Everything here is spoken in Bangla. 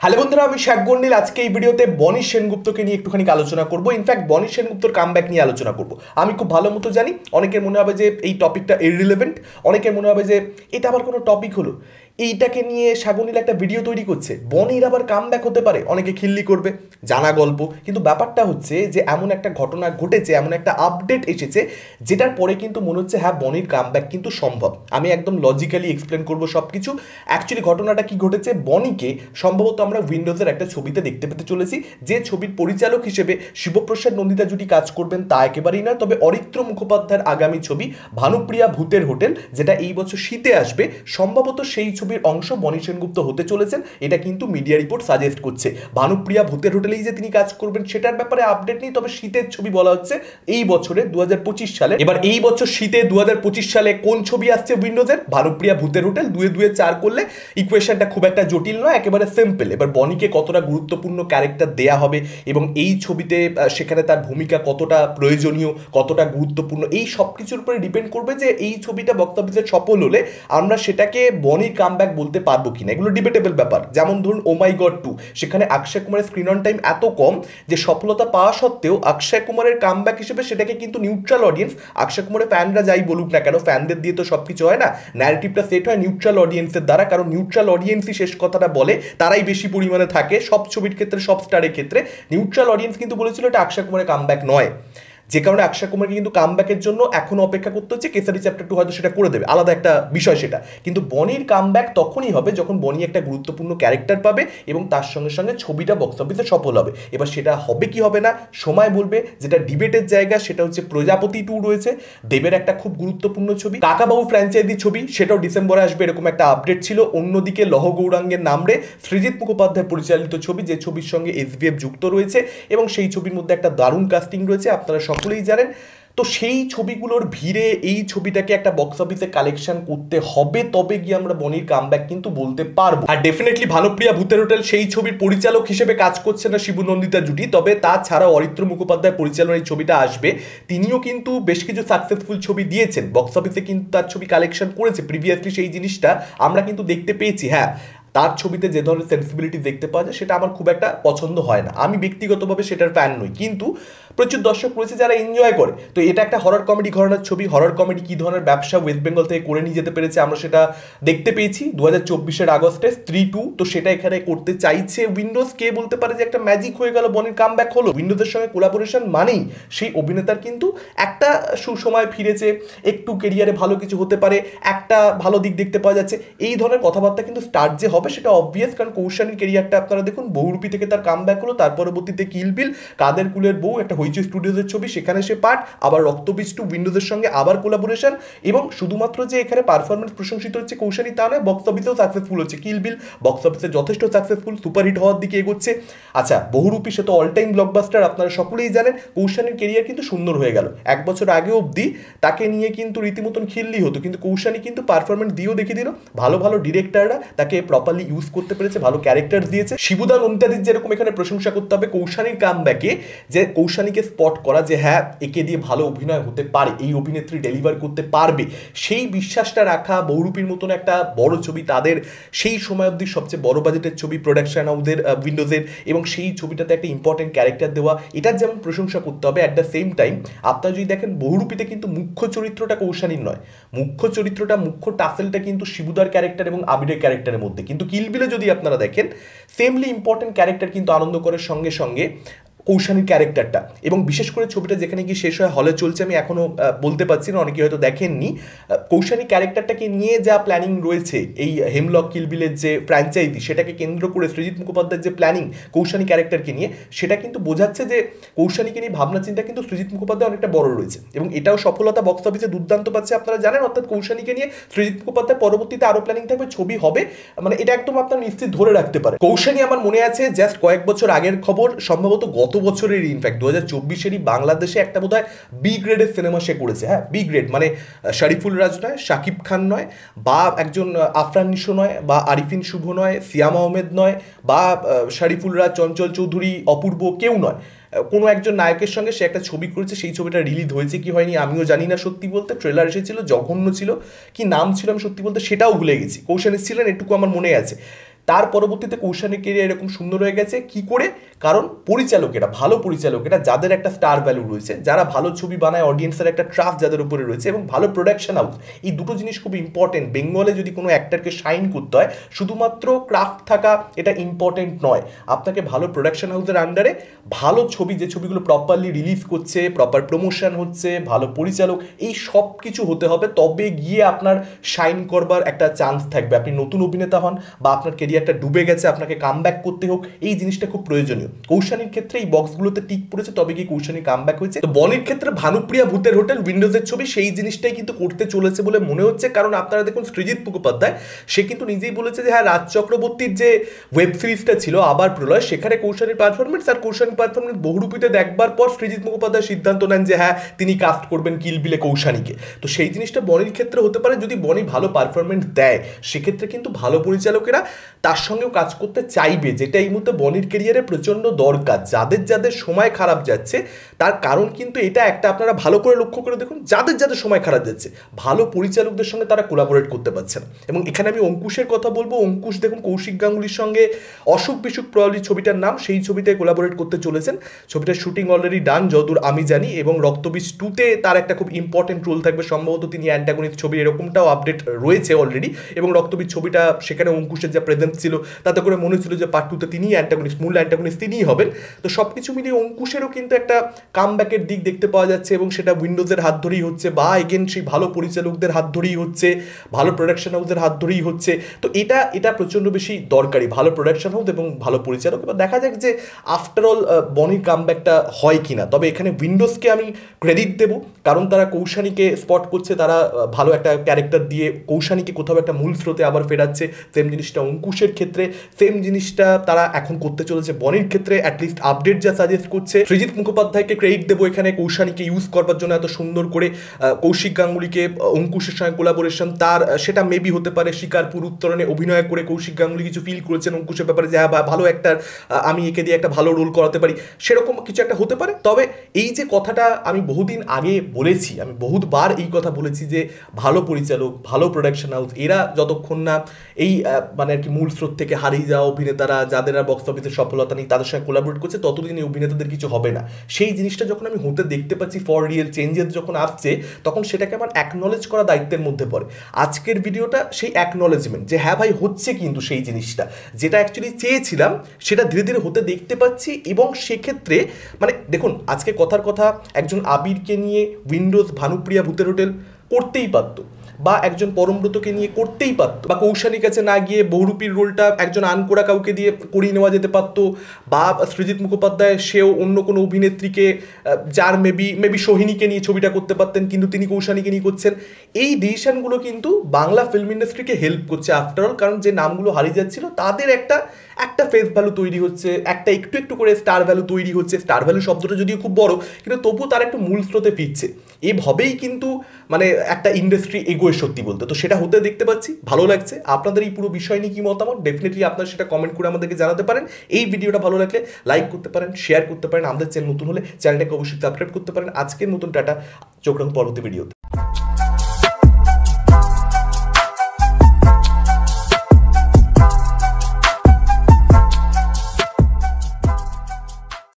হ্যালো বন্ধুরা, আমি শেখ গন্ডিল। আজকে এই ভিডিওতে বনি সেনগুপ্তকে নিয়ে একটুখানি আলোচনা করব। ইনফ্যাক্ট বনি সেনগুপ্তর কামব্যাক নিয়ে আলোচনা করব। আমি খুব ভালো মতো জানি অনেকের মনে হবে যে এই টপিকটা ইররিলেভেন্ট, অনেকের মনে হবে যে এটা আবার কোনো টপিক হলো, এইটাকে নিয়ে শাগুনিল একটা ভিডিও তৈরি করছে, বনির আবার কামব্যাক হতে পারে, অনেকে খিল্লি করবে, জানা গল্প। কিন্তু ব্যাপারটা হচ্ছে যে এমন একটা ঘটনা ঘটেছে, এমন একটা আপডেট এসেছে যেটার পরে কিন্তু মনে হচ্ছে হ্যাঁ বনির কামব্যাক কিন্তু সম্ভব। আমি একদম লজিক্যালি এক্সপ্লেন করবো সব কিছু। অ্যাকচুয়ালি ঘটনাটা কি ঘটেছে, বনিকে সম্ভবত আমরা উইন্ডোজের একটা ছবিতে দেখতে পেতে চলেছি। যে ছবির পরিচালক হিসেবে শিবপ্রসাদ নন্দিতা জুটি কাজ করবেন তা একেবারেই নয়, তবে অরিত্র মুখোপাধ্যায়ের আগামী ছবি ভানুপ্রিয়া ভূতের হোটেল, যেটা এই বছর শীতে আসবে, সম্ভবত সেই ছবির অংশ বনি সেনগুপ্ত হতে চলেছেন। এটা কিন্তু মিডিয়া রিপোর্ট সাজেস্ট করছে। ভানুপ্রিয়া ভূতের হোটেলেই যে তিনি কাজ করবেন সেটার ব্যাপারে আপডেট নেই, তবে শীতের ছবি বলা হচ্ছে এই বছরে 2025 সালে। এবার এই বছর শীতে 2025 সালে কোন ছবি আসছে উইন্ডোজের? ভানুপ্রিয়া ভূতের হোটেল। 2 2 4 করলে ইকুয়েশনটা খুব একটা জটিল নয়, একেবারে সিম্পল। এবার বনিকে কতটা গুরুত্বপূর্ণ ক্যারেক্টার দেয়া হবে এবং এই ছবিতে সেখানে তার ভূমিকা কতটা প্রয়োজনীয়, কতটা গুরুত্বপূর্ণ, এই সব কিছুর উপরে ডিপেন্ড করবে যে এই ছবিটা বক্স অফিসে সফল হলে আমরা সেটাকে বনির কামব্যাক বলতে পারবো কিনা। এগুলো ডিবেটেবল ব্যাপার। যেমন ধরুন ও মাই গড 2, সেখানে অক্ষয় কুমারের স্ক্রিন অন টাইম এত কম যে সফলতা পাওয়া সত্ত্বেও অক্ষয় কুমারের কামব্যাক হিসেবে সেটাকে কিন্তু নিউট্রাল অডিয়েন্স, অক্ষয় কুমারের ফ্যানরা যাই বলুক না কেন, ফ্যানদের দিয়ে তো সব কিছু হয় না, ন্যারেটিভটা সেট হয় নিউট্রাল অডিয়েন্সের দ্বারা, কারণ নিউট্রাল অডিয়েন্সই শেষ কথাটা বলে, তারাই বেশি পরিমাণে থাকে সব ছবির ক্ষেত্রে, সব স্টারের ক্ষেত্রে। নিউট্রাল অডিয়েন্স কিন্তু বলেছিল এটা অক্ষয় কুমারের কামব্যাক নয়, যে কারণে অক্ষয় কুমারকে কিন্তু কামব্যাকের জন্য এখনো অপেক্ষা করতে হচ্ছে। কেসারি চ্যাপ্টার 2 হয়তো সেটা করে দেবে, আলাদা একটা বিষয় সেটা। কিন্তু বনির কামব্যাক তখনই হবে যখন বনি একটা গুরুত্বপূর্ণ ক্যারেক্টার পাবে এবং তার সঙ্গে সঙ্গে ছবিটা বক্স অফিসে সফল হবে। এবার সেটা হবে কি হবে না সময় বলবে। যেটা ডিবেটের জায়গা সেটা হচ্ছে প্রজাপতি 2 রয়েছে, দেবের একটা খুব গুরুত্বপূর্ণ ছবি, কাকাবাবু ফ্র্যাঞ্চাইজি ছবি, সেটাও ডিসেম্বরে আসবে এরকম একটা আপডেট ছিল। অন্যদিকে লহ গৌরাঙ্গের নামরে সৃজিত মুখোপাধ্যায় পরিচালিত ছবি, যে ছবির সঙ্গে এসভিএফ যুক্ত রয়েছে এবং সেই ছবির মধ্যে একটা দারুণ কাস্টিং রয়েছে, আপনারা সকলেই জানেন। তো সেই ছবিগুলোর ভিড়ে এই ছবিটাকে একটা বক্স অফিসে কালেকশন করতে হবে, তবে গিয়ে আমরা বনির কামব্যাক কিন্তু বলতে পারবো। আর ডেফিনেটলি ভানুপ্রিয়া ভূতের হোটেল সেই ছবির পরিচালক হিসেবে কাজ করছে না শিবু নন্দিতা জুটি, তবে তাছাড়াও অরিত্র মুখোপাধ্যায় পরিচালনায় এই ছবিটা আসবে। তিনিও কিন্তু বেশ কিছু সাকসেসফুল ছবি দিয়েছেন, বক্স অফিসে কিন্তু তার ছবি কালেকশন করেছে প্রিভিয়াসলি, সেই জিনিসটা আমরা কিন্তু দেখতে পেয়েছি। হ্যাঁ, তার ছবিতে যে ধরনের সেন্সিবিলিটি দেখতে পাওয়া যায় সেটা আমার খুব একটা পছন্দ হয় না, আমি ব্যক্তিগতভাবে সেটার ফ্যান নই, কিন্তু প্রচুর দর্শক রয়েছে যারা এনজয় করে। তো এটা একটা হরর কমেডি ঘরানার ছবি, হরর কমেডি কী ধরনের ব্যবসা ওয়েস্ট বেঙ্গল থেকে করে নিয়ে যেতে পেরেছে আমরা সেটা দেখতে পেয়েছি 2024 আগস্টে স্ত্রী 2। তো সেটা এখানে করতে চাইছে উইন্ডোজ। কে বলতে পারে যে একটা ম্যাজিক হয়ে গেল, বনির কামব্যাক হলো। উইন্ডোজের সঙ্গে কোলাবোরেশন মানেই সেই অভিনেতার কিন্তু একটা সুসময় ফিরেছে, একটু কেরিয়ারে ভালো কিছু হতে পারে, একটা ভালো দিক দেখতে পাওয়া যাচ্ছে, এই ধরনের কথাবার্তা কিন্তু স্টার্ট যে হবে সেটা অবভিয়াস। কারণ কৌশানীর কেরিয়ারটা আপনারা দেখুন, বহুরূপী থেকে তার কামব্যাক হলো, তার পরবর্তীতে কিল বিল, কাদের কুলের বউ, একটা হইচই স্টুডিওজের ছবি, সেখানে সে পার্ট, আবার রক্তবীজ 2 উইন্ডোজের সঙ্গে আবার কোলাবোরেশন। এবং শুধুমাত্র যে এখানে পারফরমেন্স প্রশংসিত হচ্ছে কৌশানী তা নয়, বক্স অফিসেও সাকসেসফুল হচ্ছে। কিল বিল বক্স অফিসে যথেষ্ট সাকসেসফুল, সুপারহিট হওয়ার দিকে এগোচ্ছে। আচ্ছা, বহুরূপী সে তো অল টাইম ব্লকবাস্টার, আপনারা সকলেই জানেন। কৌশানীর কেরিয়ার কিন্তু সুন্দর হয়ে গেল। 1 বছর আগে অবধি তাকে নিয়ে কিন্তু রীতিমতন খিল্লি হতো, কিন্তু কৌশানী কিন্তু পারফরমেন্স দিয়েও দেখিয়ে দিল। ভালো ভালো ডিরেক্টররা তাকে প্রপারলি ইউজ করতে পেরেছে, ভালো ক্যারেক্টার দিয়েছে। শিবুদা নন্দিতাদির যেরকম এখানে প্রশংসা করতে হবে কৌশানীর কামব্যাকে, যে কৌশানীকে স্পট করা যে হ্যাঁ একে দিয়ে ভালো অভিনয় হতে পারে, এই অভিনেত্রী ডেলিভার করতে পারবে, সেই বিশ্বাসটা রাখা। বহুরূপীর মতন একটা বড় ছবি, তাদের সেই সময় অবধি সবচেয়ে বড় বাজেটের ছবি প্রোডাকশন হাউসের উইন্ডোজের, এবং সেই ছবিটাতে একটা ইম্পর্টেন্ট ক্যারেক্টার দেওয়া, এটার যেমন প্রশংসা করতে হবে। অ্যাট দ্য সেম টাইম আপনারা যদি দেখেন বহুরূপীতে কিন্তু মুখ্য চরিত্রটা কৌশানীর নয়, মুখ্য চরিত্রটা, মুখ্য টাসেলটা কিন্তু শিবুদার ক্যারেক্টার এবং আবিরের ক্যারেক্টারের মধ্যে। কিন্তু কিলবিলে যদি আপনারা দেখেন সেমলি ইম্পর্টেন্ট ক্যারেক্টার কিন্তু আনন্দ করার সঙ্গে সঙ্গে কৌশানীর ক্যারেক্টারটা। এবং বিশেষ করে ছবিটা যেখানে গিয়ে শেষ হয়, হলে চলছে, আমি এখনও বলতে পারছি না, অনেকে হয়তো দেখেননি। কৌশানী ক্যারেক্টারটাকে নিয়ে যা প্ল্যানিং রয়েছে, এই হেমলক কিলবিলের যে ফ্র্যাঞ্চাইজি সেটাকে কেন্দ্র করে সৃজিত মুখোপাধ্যায়ের যে প্ল্যানিং কৌশানী ক্যারেক্টারকে নিয়ে, সেটা কিন্তু বোঝাচ্ছে যে কৌশানীকে নিয়ে ভাবনা চিন্তা কিন্তু সৃজিত মুখোপাধ্যায় অনেকটা বড় রয়েছে, এবং এটাও সফলতা বক্স অফিসে দুর্দান্ত পাচ্ছে আপনারা জানেন। অর্থাৎ কৌশানীকে নিয়ে সৃজিত মুখোপাধ্যায় পরবর্তীতে আরও প্ল্যানিং থাকবে, ছবি হবে, মানে এটা একদম আপনারা নিশ্চিত ধরে রাখতে পারে। কৌশানী আমার মনে আছে জাস্ট কয়েক বছর আগের খবর, সম্ভবত গত বছরেরই, ইনফ্যাক্ট 2024-এরই বাংলাদেশে একটা বোধহয় বি গ্রেডের সিনেমা সে করেছে। হ্যাঁ, বি গ্রেড মানে শরীফুল রাজ নয়, শাকিব খান নয়, বা একজন আফরান নিশো নয়, বা আরিফিন শুভ নয়, সিয়াম আহমেদ নয়, বা শরীফুল রাজ, চঞ্চল চৌধুরী, অপূর্ব, কেউ নয়, কোনো একজন নায়কের সঙ্গে সে একটা ছবি করেছে। সেই ছবিটা রিলিজ হয়েছে কি হয়নি আমিও জানি না সত্যি বলতে, ট্রেলার এসেছিল, জঘন্য ছিল, কি নাম ছিল আমি সত্যি বলতে সেটাও ভুলে গেছি। কৌশানী ছিলেন, এটুকু আমার মনে আছে। তার পরবর্তীতে কৌশানিক কেরিয়ার এরকম সুন্দর হয়ে গেছে কি করে? কারণ পরিচালকেরা, ভালো পরিচালকেরা যাদের একটা স্টার ভ্যালু রয়েছে, যারা ভালো ছবি বানায়, অডিয়েন্সের একটা ট্রাস্ট যাদের উপরে রয়েছে, এবং ভালো প্রোডাকশন হাউস, এই দুটো জিনিস খুব ইম্পর্টেন্ট। বেঙ্গলে যদি কোনো অ্যাক্টরকে শাইন করতে হয়, শুধুমাত্র ক্রাফট থাকা এটা ইম্পর্টেন্ট নয়, আপনাকে ভালো প্রোডাকশন হাউসের আন্ডারে ভালো ছবি, যে ছবিগুলো প্রপারলি রিলিজ করছে, প্রপার প্রমোশন হচ্ছে, ভালো পরিচালক, এই সব কিছু হতে হবে, তবে গিয়ে আপনার শাইন করবার একটা চান্স থাকবে। আপনি নতুন অভিনেতা হন বা আপনার কেরিয়ারটা ডুবে গেছে, আপনাকে কাম ব্যাক করতে হোক, এই জিনিসটা খুব প্রয়োজনীয়। কৌশানীর ক্ষেত্রে এই বক্সগুলোতে টিক পড়েছে, তবে কি কৌশানী কাম ব্যাক হয়েছে। তো বনির ক্ষেত্রে ভানুপ্রিয়া ভূতের হোটেল, উইন্ডোজের ছবি, সেই জিনিসটাই কিন্তু করতে চলেছে বলে মনে হচ্ছে। কারণ আপনারা দেখুন সৃজিত মুখোপাধ্যায়, সে কিন্তু নিজেই বলেছে যে হ্যাঁ, রাজ চক্রবর্তীর যে ওয়েব সিরিজটা ছিল আবার প্রলয়, সেখানে কৌশানীর পারফরমেন্স আর কৌশানীর পারফরমেন্স বহুরূপীতে দেখবার পর সৃজিত মুখোপাধ্যায় সিদ্ধান্ত নেন যে হ্যাঁ, তিনি কাস্ট করবেন কিল বিলে কৌশানীকে। তো সেই জিনিসটা বনির ক্ষেত্রে হতে পারে। যদি বনি ভালো পারফরমেন্স দেয়, সেক্ষেত্রে কিন্তু ভালো পরিচালকেরা তার সঙ্গেও কাজ করতে চাইবে, যেটা এই মুহূর্তে বনির কেরিয়ারে প্রচণ্ড দরকার। যাদের যাদের সময় খারাপ যাচ্ছে, তার কারণ কিন্তু এটা একটা, আপনারা ভালো করে লক্ষ্য করে দেখুন, যাদের যাদের সময় খারাপ যাচ্ছে, ভালো পরিচালকদের সঙ্গে তারা কোলাবোরেট করতে পারছে না। এবং এখানে আমি অঙ্কুশের কথা বলবো। অঙ্কুশ দেখুন কৌশিক গাঙ্গুলির সঙ্গে অসুখ বিসুখ প্রবলি ছবিটার নাম, সেই ছবিতে কোলাবোরেট করতে চলেছেন। ছবিটার শুটিং অলরেডি ডান যদূর আমি জানি, এবং রক্তবীজ 2-তে তার একটা খুব ইম্পর্টেন্ট রোল থাকবে, সম্ভবত তিনি অ্যান্টাগনিস্ট ছবি, এরকমটাও আপডেট রয়েছে অলরেডি। এবং রক্তবীজ ছবিটা, সেখানে অঙ্কুশের যা প্রেজেন্স ছিল, তাতে করে মনে হচ্ছিল যে পার্ট 2-তে তিনিই অ্যান্টাগনিস্ট, মূল অ্যান্টাগনিস্ট তিনিই হবেন। তো সব কিছু মিলিয়ে অঙ্কুশেরও কিন্তু একটা কামব্যাকের দিক দেখতে পাওয়া যাচ্ছে, এবং সেটা উইন্ডোজের হাত ধরেই হচ্ছে, বা এগেন সেই ভালো পরিচালকদের হাত ধরেই হচ্ছে, ভালো প্রোডাকশন হাউসের হাত ধরেই হচ্ছে। তো এটা প্রচণ্ড বেশি দরকারি, ভালো প্রোডাকশন হাউস এবং ভালো পরিচালক। এবার দেখা যাক যে আফটার অল বনির কামব্যাকটা হয় কিনা। তবে এখানে উইন্ডোজকে আমি ক্রেডিট দেবো, কারণ তারা কৌশানীকে স্পট করছে, তারা ভালো একটা ক্যারেক্টার দিয়ে কৌশানীকে কোথাও একটা মূল স্রোতে আবার ফেরাচ্ছে। সেম জিনিসটা অঙ্কুশের ক্ষেত্রে, সেম জিনিসটা তারা এখন করতে চলেছে বনির ক্ষেত্রে। অ্যাটলিস্ট আপডেট যা সাজেস্ট করছে, সৃজিত মুখোপাধ্যায়কে ক্রেডিট দেবো এখানে কৌশানীকে ইউজ করবার জন্য, এত সুন্দর করে কৌশিক গাঙ্গুলিকে অঙ্কুশের সঙ্গে কোলাবোরেশন, তার সেটা মেবি হতে পারে শিকারপুর উত্তরণে অভিনয় করে কৌশিক গাঙ্গুলি কিছু ফিল করেছেন অঙ্কুশের ব্যাপারে যে হ্যাঁ ভালো একটা, আমি একে দিয়ে একটা ভালো রোল করাতে পারি, সেরকম কিছু একটা হতে পারে। তবে এই যে কথাটা আমি বহুদিন আগে বলেছি, আমি বহুতবার এই কথা বলেছি যে ভালো পরিচালক, ভালো প্রোডাকশন হাউস, এরা যতক্ষণ না এই মানে আর কি মূল স্রোত থেকে হারিয়ে যাওয়া অভিনেতারা, যাদের আর বক্স অফিসের সফলতা নেই, তাদের সঙ্গে কোলাবোরেট করছে, ততদিন এই অভিনেতাদের কিছু হবে না। সেই জিনিসটা যখন আমি হতে দেখতে পাচ্ছি, ফর রিয়েল চেঞ্জেস যখন আসছে, তখন সেটাকে আমার অ্যাকনলেজ করা দায়িত্বের মধ্যে পড়ে। আজকের ভিডিওটা সেই অ্যাকনলেজমেন্ট যে হ্যাঁ ভাই হচ্ছে, কিন্তু সেই জিনিসটা যেটা অ্যাকচুয়ালি চেয়েছিলাম, সেটা ধীরে ধীরে হতে দেখতে পাচ্ছি। এবং সেক্ষেত্রে মানে দেখুন, আজকে কথার কথা, একজন আবিরকে নিয়ে উইন্ডোজ ভানুপ্রিয়া ভূতের হোটেল করতেই পারতো, বা একজন পরমব্রতকে নিয়ে করতেই পারতো, বা কৌশানীর কাছে না গিয়ে বহুরূপীর রোলটা একজন আনকোড়া কাউকে দিয়ে করিয়ে নেওয়া যেতে পারতো, বা সৃজিত মুখোপাধ্যায় সেও অন্য কোনো অভিনেত্রীকে, যার মেবি সোহিনীকে নিয়ে ছবিটা করতে পারতেন, কিন্তু তিনি কৌশানীকে নিয়ে করছেন। এই ডিসিশনগুলো কিন্তু বাংলা ফিল্ম ইন্ডাস্ট্রিকে হেল্প করছে আফটারঅল, কারণ যে নামগুলো হারিয়ে যাচ্ছিল তাদের একটা ফেস ভ্যালু তৈরি হচ্ছে, একটা একটু একটু করে স্টার ভ্যালু তৈরি হচ্ছে। স্টার ভ্যালু শব্দটা যদিও খুব বড়, কিন্তু তবুও তার একটু মূল স্রোতে ফিরছে। এভাবেই কিন্তু মানে একটা ইন্ডাস্ট্রি এগোয় সত্যি বলতে। তো সেটা হতে দেখতে পাচ্ছি, ভালো লাগছে। আপনাদের এই পুরো বিষয় নিয়ে কি মতামত, ডেফিনেটলি আপনারা সেটা কমেন্ট করে আমাদেরকে জানাতে পারেন। এই ভিডিওটা ভালো লাগলে লাইক করতে পারেন, শেয়ার করতে পারেন, আমাদের চ্যানেল নতুন হলে চ্যানেলটাকে অবশ্যই সাবস্ক্রাইব করতে পারেন। আজকের মতন টাটা, চোখ রাখুন পরবর্তী ভিডিওতে।